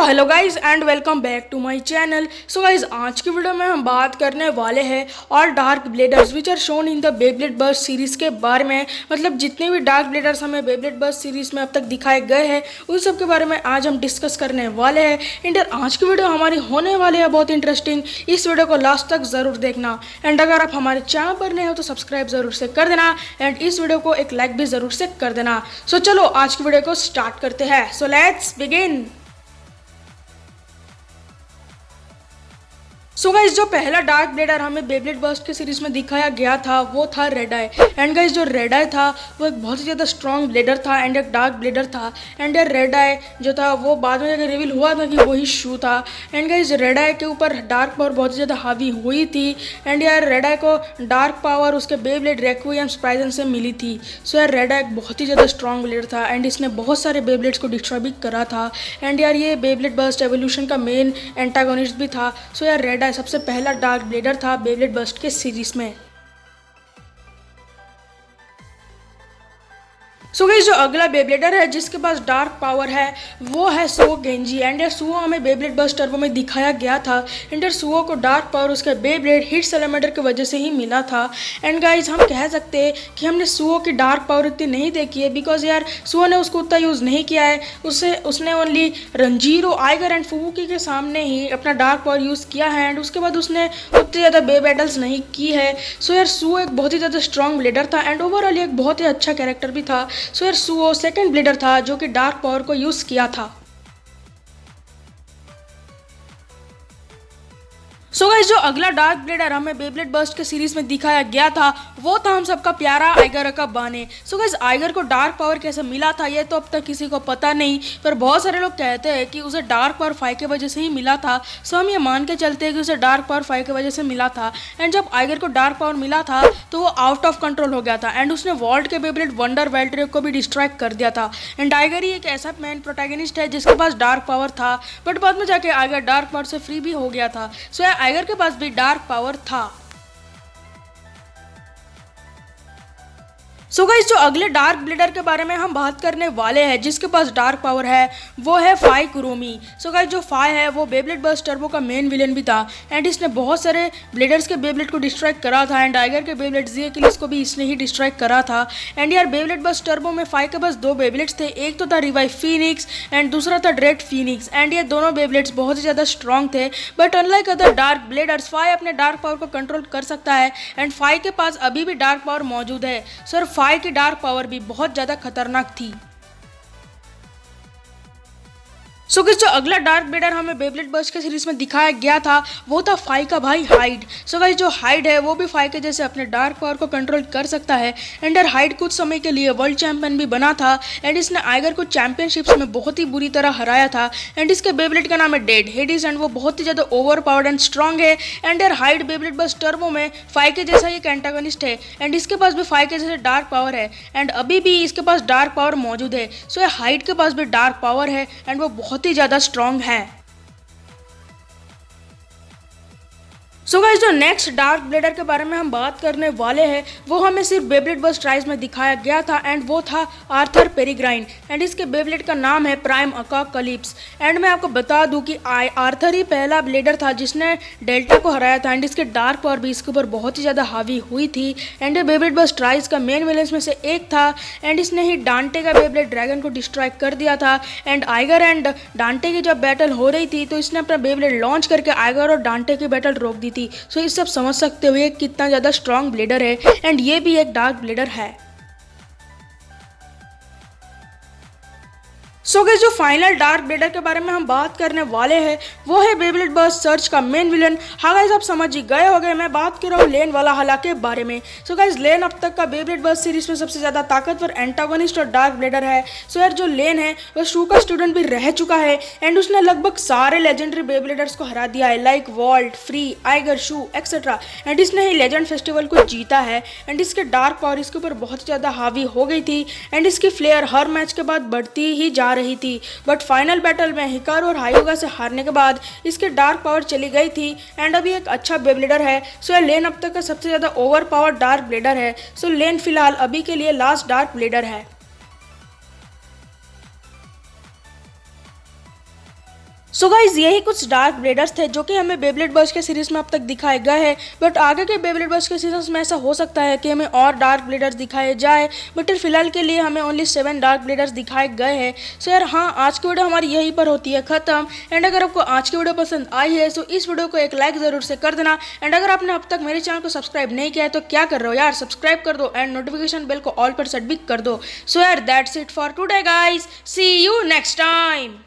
Hello guys and welcome back to my channel. So guys आज की video में हम बात करने वाले हैं और dark bladers which are shown in the Beyblade Burst series के बारे में। मतलब जितने भी डार्क ब्लेडर्स हमें बेब्लेड बर्स्ट सीरीज में अब तक दिखाए गए हैं उन सब के बारे में आज हम डिस्कस करने वाले हैं। एंड आज की वीडियो हमारी होने वाली है बहुत इंटरेस्टिंग। इस वीडियो को लास्ट तक जरूर देखना एंड अगर आप हमारे चैनल पर नए हो तो सब्सक्राइब जरूर से कर देना एंड इस वीडियो को एक लाइक भी जरूर से कर देना। सो चलो आज की वीडियो को स्टार्ट करते हैं। So let's begin. So guys जो पहला डार्क ब्लेडर हमें बेब्लेड बर्स्ट के सीरीज में दिखाया गया था वो था रेड आई। एंड गाइज जो रेड आई था वो एक बहुत ही ज़्यादा स्ट्रॉन्ग ब्लेडर था एंड एक डार्क ब्लेडर था। एंड यार रेड आई जो था वो बाद में जाकर रिवील हुआ था कि वही शू था। एंड गाइज रेड आई के ऊपर डार्क पावर बहुत ही ज़्यादा हावी हुई थी। एंड यार रेड आई को डार्क पावर उसके बेब्लेड रेक्विएम स्प्राइजन से मिली थी। सो यार रेड आई एक बहुत ही ज़्यादा स्ट्रॉन्ग ब्लेडर था एंड इसने बहुत सारे बेब्लेड्स को डिस्ट्रॉय भी करा था। एंड यार ये बेब्लेड बर्स्ट एवोल्यूशन का मेन एंटागोनिस्ट भी था। सो यार रेड आई सबसे पहला डार्क ब्लेडर था बेब्लेड बर्स्ट के सीरीज में। सो गाइस जो अगला बेब्लेडर है जिसके पास डार्क पावर है वो है सुओ गेंजी। एंड यार सुओ हमें बेब्लेड बर्स्ट टर्बो में दिखाया गया था। एंड यार सुओ को डार्क पावर उसके बेब्लेड हिट सैलेमेंडर की वजह से ही मिला था। एंड गाइस हम कह सकते हैं कि हमने सुओ की डार्क पावर इतनी नहीं देखी है बिकॉज यार सुओ ने उसको उतना यूज़ नहीं किया है। उसने ओनली रंजीरो आइगर एंड फुबुकी के सामने ही अपना डार्क पावर यूज़ किया है एंड उसके बाद उसने उतनी ज़्यादा बे बैटल्स नहीं की है। सो यार सुओ एक बहुत ही ज़्यादा स्ट्रॉन्ग ब्लेडर था एंड ओवरऑल एक बहुत ही अच्छा कैरेक्टर भी था। सो यार सुओ सेकंड ब्लेडर था जो कि डार्क पावर को यूज किया था। सो गाइस जो अगला डार्क ब्लेडर हमें बेब्लेड बर्स्ट के सीरीज में दिखाया गया था वो था हम सबका प्यारा आइगर का बाने। सो गाइस आइगर को डार्क पावर कैसे मिला था ये तो अब तक किसी को पता नहीं, पर बहुत सारे लोग कहते हैं कि उसे डार्क पावर 5 की वजह से ही मिला था। सो हम ये मान के चलते हैं कि उसे डार्क पावर 5 की वजह से मिला था। एंड जब आइगर को डार्क पावर मिला था तो वो आउट ऑफ कंट्रोल हो गया था एंड उसने वॉल्ट के बेब्लेड वंडर वेल्ट्रियो को भी डिस्ट्रॉय कर दिया था। एंड आइगर ही एक ऐसा मेन प्रोटैगनिस्ट है जिसके पास डार्क पावर था, बट बाद में जाके आइगर डार्क पावर से फ्री भी हो गया था। सो आइगर के पास भी डार्क पावर था। सो गाइस जो अगले डार्क ब्लेडर के बारे में हम बात करने वाले हैं जिसके पास डार्क पावर है वो है फाई कुरोमी। सो गाइस जो फाई है वो बेब्लेड बर्स्ट टर्बो का मेन विलेन भी था एंड इसने बहुत सारे ब्लेडर्स के बेब्लेड को डिस्ट्रॉय करा था एंड आइगर के बेब्लेड जी अकिलिस को भी इसने ही डिस्ट्रॉय करा था। एंड यार बेब्लेड बर्स्ट टर्बो में फाई के पास दो बेब्लेड्स थे, एक तो था रिवाइव फीनिक्स एंड दूसरा था ड्रेड फीनिक्स। एंड ये दोनों बेब्लेड्स बहुत ही ज़्यादा स्ट्रॉन्ग थे, but unlike other dark bladers Phi अपने डार्क पावर को कंट्रोल कर सकता है एंड फाई के पास अभी भी डार्क पावर मौजूद है। सर फाई की डार्क पावर भी बहुत ज्यादा खतरनाक थी। सो गाइस जो अगला डार्क ब्लेडर हमें बेब्लेड बर्स्ट के सीरीज में दिखाया गया था वो था फाई का भाई हाइड। सो गाइस जो हाइड है वो भी फाई के जैसे अपने डार्क पावर को कंट्रोल कर सकता है। एंड यार हाइड कुछ समय के लिए वर्ल्ड चैंपियन भी बना था एंड इसने आइगर को चैंपियनशिप्स में बहुत ही बुरी तरह हराया था। एंड इसके बेब्लेड का नाम है डेड हेडिस एंड वो बहुत ही ज़्यादा ओवर पावर्ड एंड स्ट्रॉन्ग है। एंड यार हाइड बेब्लेड बर्स्ट टर्बो में फाई के जैसा एक एंटागोनिस्ट है एंड इसके पास भी फाई के जैसे डार्क पावर है एंड अभी भी इसके पास डार्क पावर मौजूद है। सो हाइड के पास भी डार्क पावर है एंड वो बहुत ही ज़्यादा स्ट्रॉन्ग है। सो गाइस जो नेक्स्ट डार्क ब्लेडर के बारे में हम बात करने वाले हैं वो हमें सिर्फ बेब्लेड बर्स्ट राइज में दिखाया गया था एंड वो था आर्थर पेरिग्राइन। एंड इसके बेब्लेड का नाम है प्राइम अकाकलिप्स। एंड मैं आपको बता दूं कि आर्थर ही पहला ब्लेडर था जिसने डेल्टा को हराया था एंड इसके डार्क पावर भी इसके ऊपर बहुत ही ज़्यादा हावी हुई थी। एंड ये बेब्लेड बर्स्ट राइज का मेन विलेंस में से एक था एंड इसने ही डांटे का बेब्लेड ड्रैगन को डिस्ट्रॉय कर दिया था। एंड आइगर एंड डांटे की जब बैटल हो रही थी तो इसने अपना बेब्लेड लॉन्च करके आइगर और डांटे की बैटल रोक दी थी। सो इस सब समझ सकते हुए कितना ज्यादा स्ट्रॉन्ग ब्लेडर है एंड ये भी एक डार्क ब्लेडर है। सो गाइस जो फाइनल डार्क ब्लेडर के बारे में हम बात करने वाले हैं वो है बेब्लेड बर्स्ट सर्च का मेन विलन। हाँ गाइस आप समझ ही गए होंगे मैं बात कर रहा हूँ लेन वाला हला के बारे में। सो गाइस लेन अब तक का बेब्लेड बर्स्ट सीरीज में सबसे ज्यादा ताकतवर एंटागोनिस्ट और डार्क ब्लेडर है। सो यार जो लेन है वो शू का स्टूडेंट भी रह चुका है एंड उसने लगभग सारे लेजेंडरी बेब्लेडर्स को हरा दिया है like Valt, Free, Aiger, Shu etcetera. And इसने ही लेजेंड फेस्टिवल को जीता है एंड इसके डार्क पावर इसके ऊपर बहुत ज्यादा हावी हो गई थी एंड इसकी फ्लेयर हर मैच के बाद बढ़ती ही जा रही थी। बट फाइनल बैटल में हिकारू और हायोगा से हारने के बाद इसके डार्क पावर चली गई थी एंड अभी एक अच्छा बेब्लेडर है। सो ये लेन अब तक का सबसे ज्यादा ओवर पावर डार्क ब्लेडर है। सो लेन फिलहाल अभी के लिए लास्ट डार्क ब्लेडर है। सो गाइज यही कुछ डार्क ब्लेडर्स थे जो कि हमें बेब्लेड बर्स्ट के सीरीज में अब तक दिखाए गए हैं, बट आगे के बेब्लेड बर्स्ट के सीजन में ऐसा हो सकता है कि हमें और डार्क ब्लेडर्स दिखाए जाए, बट फिलहाल के लिए हमें ओनली 7 डार्क ब्लेडर्स दिखाए गए हैं। सो यार हाँ, आज की वीडियो हमारी यहीं पर होती है खत्म। एंड अगर आपको आज की वीडियो पसंद आई है तो इस वीडियो को एक लाइक जरूर से कर देना। एंड अगर आपने अब तक मेरे चैनल को सब्सक्राइब नहीं किया है तो क्या कर रहे हो यार, सब्सक्राइब कर दो एंड नोटिफिकेशन बेल को ऑल पर सेट भी कर दो। सो यार that's it for today guys, see you next time.